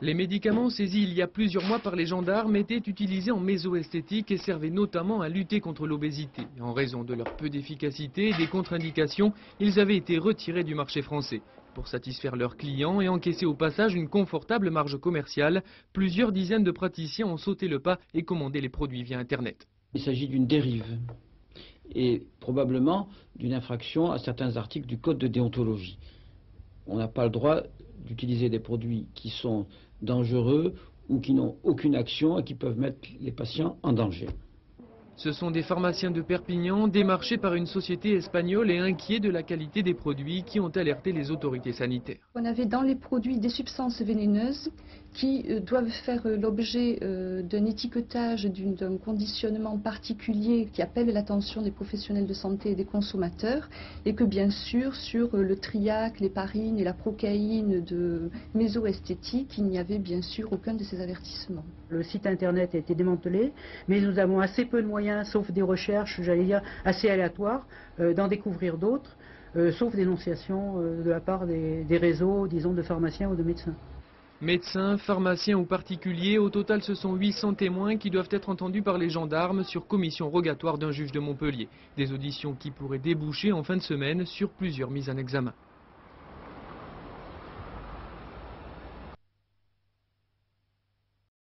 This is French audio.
Les médicaments saisis il y a plusieurs mois par les gendarmes étaient utilisés en méso-esthétique et servaient notamment à lutter contre l'obésité. En raison de leur peu d'efficacité et des contre-indications, ils avaient été retirés du marché français. Pour satisfaire leurs clients et encaisser au passage une confortable marge commerciale, plusieurs dizaines de praticiens ont sauté le pas et commandé les produits via Internet. Il s'agit d'une dérive et probablement d'une infraction à certains articles du Code de déontologie. On n'a pas le droit d'utiliser des produits qui sont dangereux ou qui n'ont aucune action et qui peuvent mettre les patients en danger. Ce sont des pharmaciens de Perpignan démarchés par une société espagnole et inquiets de la qualité des produits qui ont alerté les autorités sanitaires. On avait dans les produits des substances vénéneuses qui doivent faire l'objet d'un étiquetage, d'un conditionnement particulier qui appelle l'attention des professionnels de santé et des consommateurs, et que bien sûr sur le triac, l'héparine et la procaïne de méso-esthétique, il n'y avait bien sûr aucun de ces avertissements. Le site internet a été démantelé, mais nous avons assez peu de moyens, sauf des recherches, j'allais dire, assez aléatoires, d'en découvrir d'autres, sauf dénonciation de la part des réseaux, disons, de pharmaciens ou de médecins. Médecins, pharmaciens ou particuliers, au total ce sont 800 témoins qui doivent être entendus par les gendarmes sur commission rogatoire d'un juge de Montpellier. Des auditions qui pourraient déboucher en fin de semaine sur plusieurs mises en examen.